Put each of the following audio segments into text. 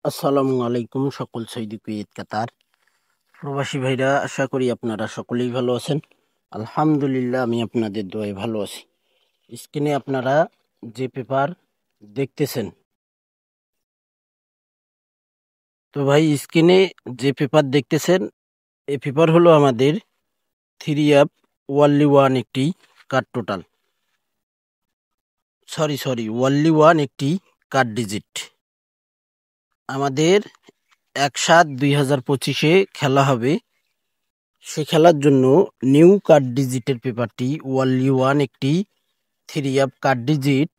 আসসালামু আলাইকুম সকল সৌদি কুয়েত কাতার প্রবাসী ভাইরা, আশা করি আপনারা সকলেই ভালো আছেন। আলহামদুলিল্লাহ, আমি আপনাদের দোয়ায় ভালো আছি। স্ক্রিনে আপনারা যে পেপার দেখতেছেন, তো ভাই স্ক্রিনে যে পেপার দেখতেছেন, এই পেপার হলো আমাদের 3 অ্যাপ ওয়ানলি ওয়ান একটি card total, sorry only one একটি কার্ড ডিজিট। আমাদের 1/7/2025 খেলা হবে। সে খেলার জন্য নিউ কার্ড ডিজিটের পেপারটি ওয়ানলি ওয়ান একটি 3 অ্যাপ কার্ড ডিজিট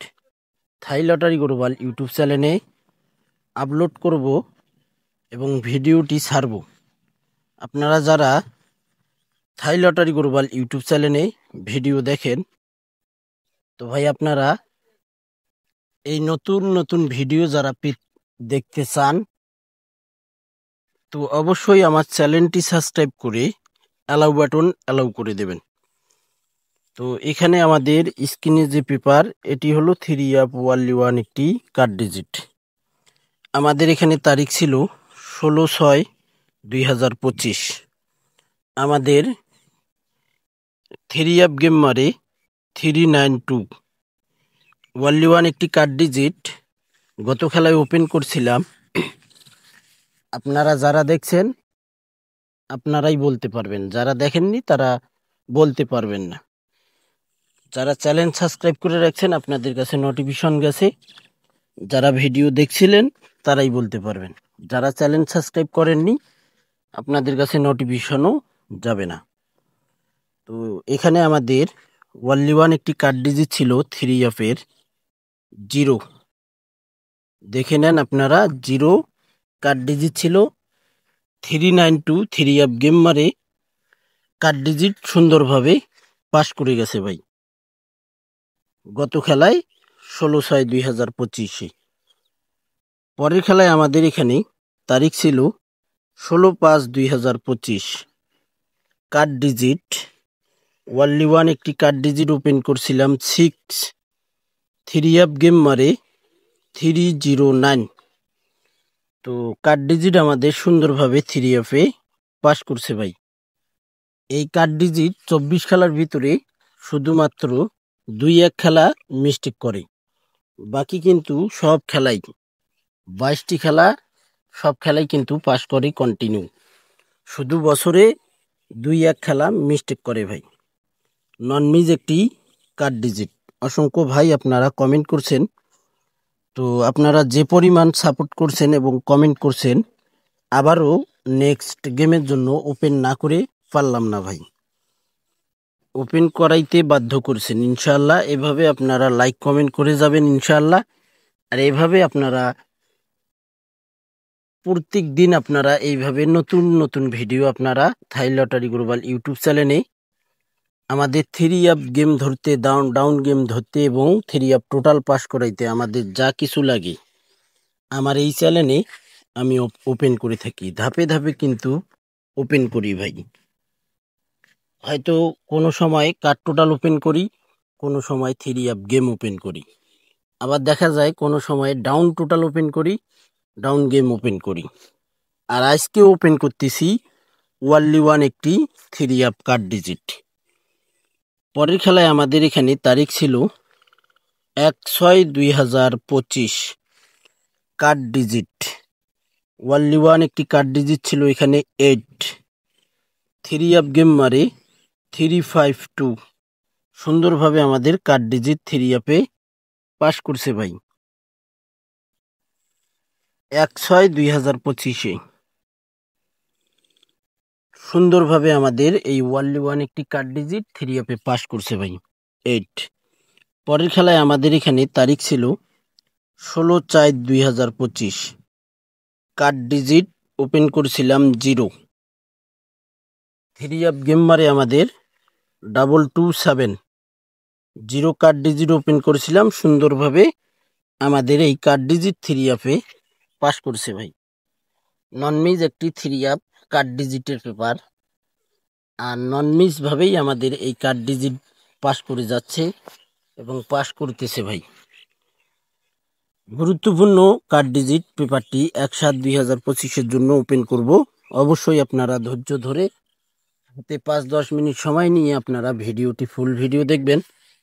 থাই লটারি গ্লোবাল ইউটিউব চ্যানেলে আপলোড করব এবং ভিডিওটি ছাড়ব। আপনারা যারা থাই লটারি গ্লোবাল ইউটিউব চ্যানেলে ভিডিও দেখেন, তো ভাই আপনারা এই নতুন নতুন ভিডিও যারা দেখতে চান, তো অবশ্যই আমার চ্যানেলটি সাবস্ক্রাইব করে অ্যালাউ বাটন অ্যালাউ করে দেবেন। তো এখানে আমাদের স্ক্রিনে যে পেপার, এটি হলো 3 অ্যাপ ওয়ানলি ওয়ান একটি কার্ড ডিজিট। আমাদের এখানে তারিখ ছিল 16/6/2025। আমাদের 3 অ্যাপ গেম মারে 392 ওয়ানলি ওয়ান একটি কার্ড ডিজিট গত খেলায় ওপেন করছিলাম। আপনারা যারা দেখছেন আপনারাই বলতে পারবেন, যারা দেখেননি তারা বলতে পারবেন না। যারা চ্যানেল সাবস্ক্রাইব করে রাখছেন আপনাদের কাছে নোটিফিকেশন গেছে, যারা ভিডিও দেখছিলেন তারাই বলতে পারবেন। যারা চ্যানেল সাবস্ক্রাইব করেননি আপনাদের কাছে নোটিফিকেশনও যাবে না। তো এখানে আমাদের ওয়ানলি ওয়ান একটি কার্ড ডিজিট ছিল 3 অ্যাপের 0। দেখে নেন আপনারা, 0 কার্ড ডিজিট ছিল। 392 3 অ্যাপ গেম মারে কার্ড ডিজিট সুন্দরভাবে পাস করে গেছে ভাই গত খেলায় 16/6/2025। পরের খেলায় আমাদের এখানে তারিখ ছিল 16/5/2025। কার্ড ডিজিট ওয়ানলি ওয়ান একটি কার্ড ডিজিট ওপেন করছিলাম 6। 3 অ্যাপ গেম মারে 309। তো কার্ড ডিজিট আমাদের সুন্দরভাবে 3 অ্যাপে পাস করছে ভাই। এই কার্ড ডিজিট 24 খেলার ভিতরে শুধুমাত্র 2-1 খেলা মিস্টেক করে, বাকি কিন্তু সব খেলাই 22টি খেলা, সব খেলাই কিন্তু পাস করে কন্টিনিউ। শুধু বছরে 2-1 খেলা মিস্টেক করে ভাই। নন মিজ একটি কার্ড ডিজিট। অসংখ্য ভাই আপনারা কমেন্ট করছেন, তো আপনারা যে পরিমাণ সাপোর্ট করছেন এবং কমেন্ট করছেন, আবারও নেক্সট গেমের জন্য ওপেন না করে পারলাম না ভাই, ওপেন করাইতে বাধ্য করছেন। ইনশাআল্লাহ এভাবে আপনারা লাইক কমেন্ট করে যাবেন ইনশাআল্লাহ। আর এভাবে আপনারা প্রত্যেক দিন আপনারা এইভাবে নতুন নতুন ভিডিও আপনারা থাই লটারি গ্লোবাল ইউটিউব চ্যানেলে আমাদের 3 অ্যাপ গেম ধরতে, ডাউন গেম ধরতে এবং 3 অ্যাপ টোটাল পাস করাইতে আমাদের যা কিছু লাগে আমার এই চ্যানেলে আমি ওপেন করে থাকি। ধাপে ধাপে কিন্তু ওপেন করি ভাই। হয়তো কোনো সময় কার্ড টোটাল ওপেন করি, কোনো সময় 3 অ্যাপ গেম ওপেন করি, আবার দেখা যায় কোনো সময় ডাউন টোটাল ওপেন করি, ডাউন গেম ওপেন করি। আর আজকে ওপেন করতেছি ওয়ানলি ওয়ান একটি 3 অ্যাপ কার্ড ডিজিট। পরের খেলায় আমাদের এখানে তারিখ ছিল 1/6/2025। কার্ড ডিজিট ওয়ানলি ওয়ান একটি কার্ড ডিজিট ছিল এখানে 8। 3 অ্যাপ গেম মারে 352। সুন্দরভাবে আমাদের কার্ড ডিজিট 3 অ্যাপে পাস করছে ভাই 1/6/2025-এ। সুন্দরভাবে আমাদের এই ওয়ানলি ওয়ান একটি কার্ড ডিজিট 3 অ্যাপে পাস করছে ভাই 8। পরের খেলায় আমাদের এখানে তারিখ ছিল 16/4/2025। কার্ড ডিজিট ওপেন করেছিলাম 0। 3 অ্যাপ গেম মারে আমাদের 227। 0 কার্ড ডিজিট ওপেন করেছিলাম, সুন্দরভাবে আমাদের এই কার্ড ডিজিট 3 অ্যাপে পাস করছে ভাই। নন মিজ একটি 3 অ্যাপ কার্ড ডিজিটের পেপার, আর নন মিজ ভাবেই আমাদের এই কার্ড ডিজিট পাস করে যাচ্ছে এবং পাস করতেছে ভাই। গুরুত্বপূর্ণ কার্ড ডিজিট পেপারটি 1/7/2025 জন্য ওপেন করব। অবশ্যই আপনারা ধৈর্য ধরে হাতে 5-10 মিনিট সময় নিয়ে আপনারা ভিডিওটি ফুল ভিডিও দেখবেন,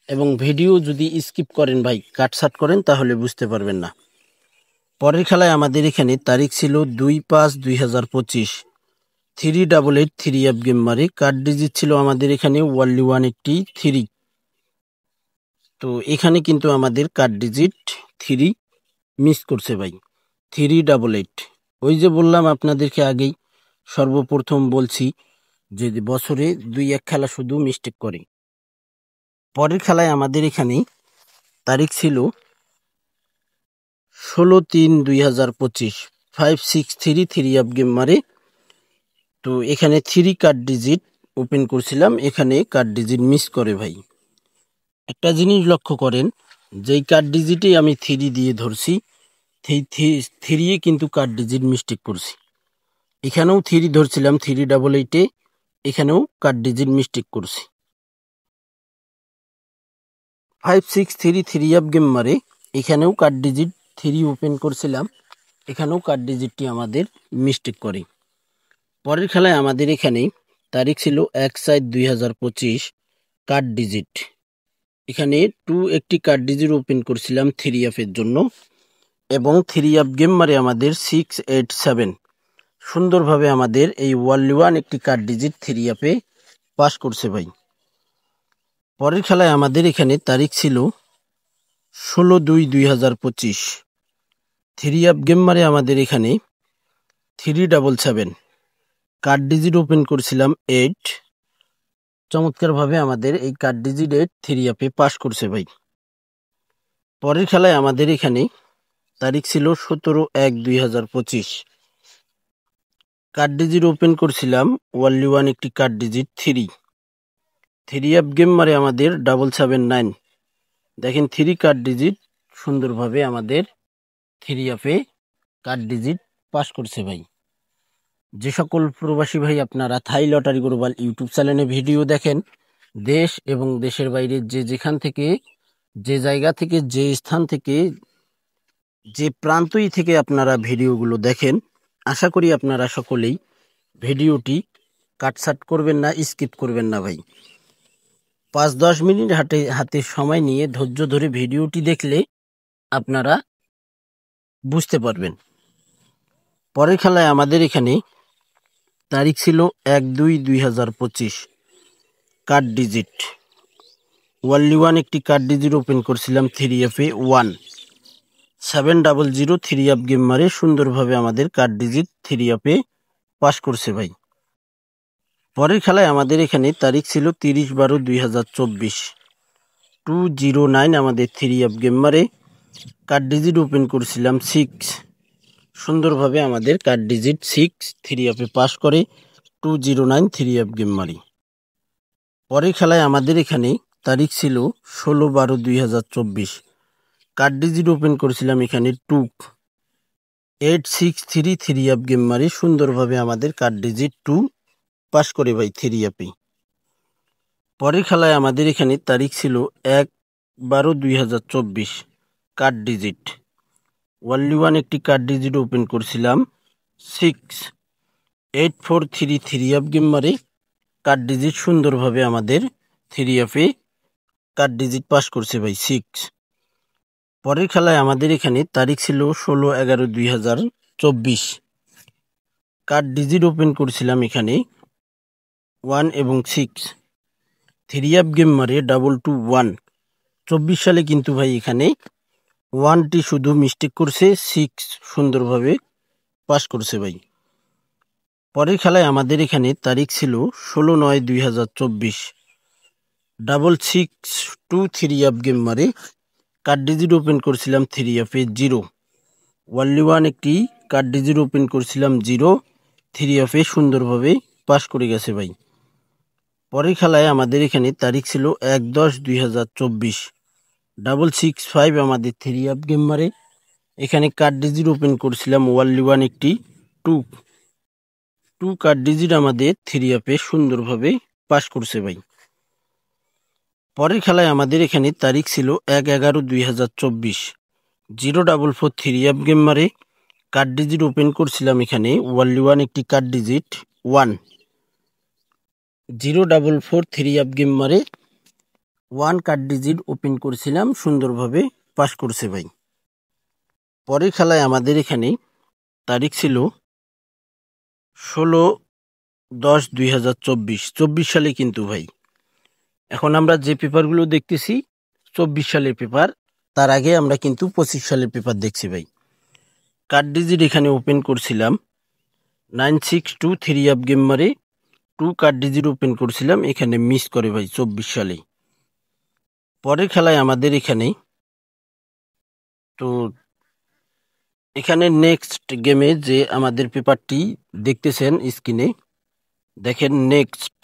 এবং ভিডিও যদি স্কিপ করেন ভাই, কাটছাট করেন, তাহলে বুঝতে পারবেন না। পরের খেলায় আমাদের এখানে তারিখ ছিল 2/5/2025, 388 3 গেম মারে। কার্ড ডিজিট ছিল আমাদের এখানে ওয়ানলি 183। তো এখানে কিন্তু আমাদের কার্ড ডিজিট 3 মিস করছে ভাই, 388। ওই যে বললাম আপনাদেরকে আগেই, সর্বপ্রথম বলছি যে বছরে 2-1 খেলা শুধু মিস্টেক করে। পরের খেলায় আমাদের এখানে তারিখ ছিল 16/3/2025, 563 3 গেম মারে। তো এখানে 3 কার্ড ডিজিট ওপেন করছিলাম, এখানে কার্ড ডিজিট মিস করে ভাই। একটা জিনিস লক্ষ্য করেন, যেই কার্ড ডিজিটে আমি 3 দিয়ে ধরছি, 3 কিন্তু কার্ড ডিজিট মিস্টেক করছি। এখানেও 3 ধরছিলাম 388, এখানেও কার্ড ডিজিট মিস্টেক করছি। 563 3 গেম মারে, এখানেও কার্ড ডিজিট 3 ওপেন করছিলাম, এখানেও কার্ড ডিজিটটি আমাদের মিস্টেক করে। পরের খেলায় আমাদের এখানে তারিখ ছিল 1/7/2025, কার্ড ডিজিট এখানে 2 একটি কার্ড ডিজিট ওপেন করছিলাম 3 এর জন্য, এবং 3 গেম মারে আমাদের 687। সুন্দরভাবে আমাদের এই ওয়ানলি 1 একটি কার্ড ডিজিট 3 পাস করছে ভাই। পরের খেলায় আমাদের এখানে তারিখ ছিল 16/2/2025, 3 গেম মারে আমাদের এখানে 377। কার্ড ডিজিট ওপেন করছিলাম 8, চমৎকারভাবে আমাদের এই কার্ড ডিজিট 8 3 পাস করছে ভাই। পরের খেলায় আমাদের এখানে তারিখ ছিল 17/1/2025, কার্ড ডিজিট ওপেন করছিলাম ওয়ানলি 1 একটি কার্ড ডিজিট 3 গেম মারে আমাদের 779। দেখেন 3 কার্ড ডিজিট সুন্দরভাবে আমাদের 3 কার্ড ডিজিট পাস করছে ভাই। যে সকল প্রবাসী ভাই আপনারা থাই লটারি গ্লোবাল ইউটিউব চ্যানেলে ভিডিও দেখেন, দেশ এবং দেশের বাইরে যেখান থেকে, যে জায়গা থেকে, যে স্থান থেকে, যে প্রান্তই থেকে আপনারা ভিডিওগুলো দেখেন, আশা করি আপনারা সকলেই ভিডিওটি কাটছাট করবেন না, স্কিপ করবেন না ভাই। 5-10 মিনিট হাতে সময় নিয়ে ধৈর্য ধরে ভিডিওটি দেখলে আপনারা বুঝতে পারবেন। পরের খেলায় আমাদের এখানে তারিখ ছিল 1/2/2025, কার্ড ডিজিট ওয়ানলি 1 একটি কার্ড ডিজিট ওপেন করছিলাম 3 1 700 3 গেম মারে সুন্দরভাবে আমাদের কার্ড ডিজিট 3 পাস করছে ভাই। পরের খেলায় আমাদের এখানে তারিখ ছিল 30/12/2024, 209 আমাদের 3 গেম মারে। কার্ড ডিজিট ওপেন করছিলাম 6, সুন্দরভাবে আমাদের কার্ড ডিজিট 6 3 পাস করে 209 3 গেম মারি। পরের খেলায় আমাদের এখানে তারিখ ছিল 16/12/2024, কার্ড ডিজিট ওপেন করেছিলাম এখানে 2, 863 3 গেম মারি। সুন্দরভাবে আমাদের কার্ড ডিজিট 2 পাস করে ভাই 3 পরের খেলায় আমাদের এখানে তারিখ ছিল 1/12/2024, কার্ড ডিজিট ওয়ানলি 1 একটি কার্ড ডিজিট ওপেন করছিলাম 6 843 3 গেম মারে। কার্ড ডিজিট সুন্দরভাবে আমাদের 3 কার্ড ডিজিট পাস করছে ভাই 6। পরের খেলায় আমাদের এখানে তারিখ ছিল 16/11/2024, কার্ড ডিজিট ওপেন করছিলাম এখানে 1 এবং 6, 3 গেম মারে 221। 24 সালে কিন্তু ভাই এখানে 1টি শুধু মিস্টেক করছে, 6 সুন্দরভাবে পাস করছে ভাই। পরের খেলায় আমাদের এখানে তারিখ ছিল 16/9/2024, 662 3 গেম মারে। কার্ড ডিজিট ওপেন করছিলাম 3 0, ওয়ানলি 1 একটি কার্ড ডিজিট ওপেন করছিলাম 0, 3 সুন্দরভাবে পাস করে গেছে ভাই। পরের খেলায় আমাদের এখানে তারিখ ছিল 1/10/2024, 665 আমাদের 3 গেম মারে। এখানে কার্ড ডিজিট ওপেন করছিলাম ওয়ানলি 1 একটি 2 কার্ড ডিজিট আমাদের 3 সুন্দরভাবে পাস করছে ভাই। পরের খেলায় আমাদের এখানে তারিখ ছিল 1/11/2024, 044 গেম মারে কার্ড ডিজিট ওপেন করছিলাম। এখানে ওয়ানলি ওয়ান একটি কার্ড ডিজিট 1 044 গেম মারে 1 কার্ড ডিজিট ওপেন করছিলাম, সুন্দরভাবে পাস করছে ভাই। পরের খেলায় আমাদের এখানে তারিখ ছিল 16/10/2024 সালে কিন্তু ভাই। এখন আমরা যে পেপারগুলো দেখতেছি 24 সালের পেপার, তার আগে আমরা কিন্তু 25 সালের পেপার দেখছি ভাই। কার্ড ডিজিট এখানে ওপেন করছিলাম 9623 গেম মারে 2 কার্ড ডিজিট ওপেন করছিলাম, এখানে মিস করে ভাই 24 সালে। পরের খেলায় আমাদের এখানে তো এখানে নেক্সট গেমে যে আমাদের পেপারটি দেখতেছেন স্ক্রিনে, দেখেন নেক্সট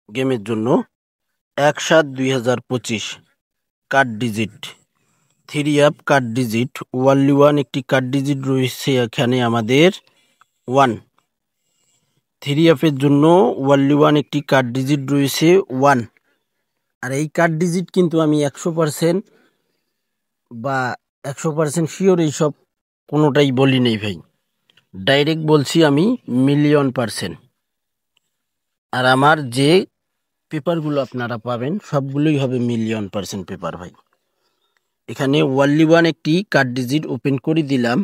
গেমের জন্য 1/7/2025 card digit 3 card digit only one একটি কার্ড ডিজিট রয়েছে এখানে আমাদের 1 3 জন্য ওয়ানলি ওয়ান একটি কার্ড ডিজিট রয়েছে 1। আর এই কার্ড ডিজিট কিন্তু আমি 100% বা 100% শিওর এইসব কোনোটাই বলি নেই ভাই, ডাইরেক্ট বলছি আমি মিলিয়ন%। আর আমার যে পেপারগুলো আপনারা পাবেন সবগুলোই হবে মিলিয়ন% পেপার ভাই। এখানে ওয়ানলি ওয়ান একটি কার্ড ডিজিট ওপেন করে দিলাম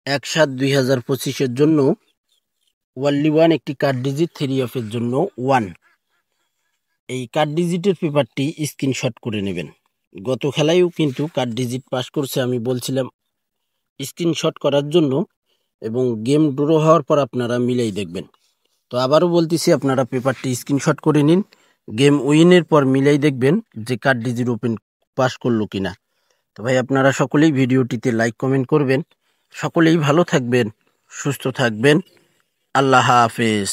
1/7/2025 জন্য ওয়ানলি ওয়ান একটি কার্ড ডিজিট 3 জন্য 1। এই কার্ড ডিজিটের পেপারটি স্ক্রিনশট করে নেবেন। গত খেলায়ও কিন্তু কার্ড ডিজিট পাস করছে, আমি বলছিলাম স্ক্রিনশট করার জন্য, এবং গেম ড্র হওয়ার পর আপনারা মিলাই দেখবেন। তো আবারও বলতেছি, আপনারা পেপারটি স্ক্রিনশট করে নিন, গেম উইনের পর মিলাই দেখবেন যে কার্ড ডিজিট ওপেন পাস করলো কিনা। তো ভাই আপনারা সকলেই ভিডিওটিতে লাইক কমেন্ট করবেন, সকলেই ভালো থাকবেন, সুস্থ থাকবেন, আল্লাহ হাফেজ।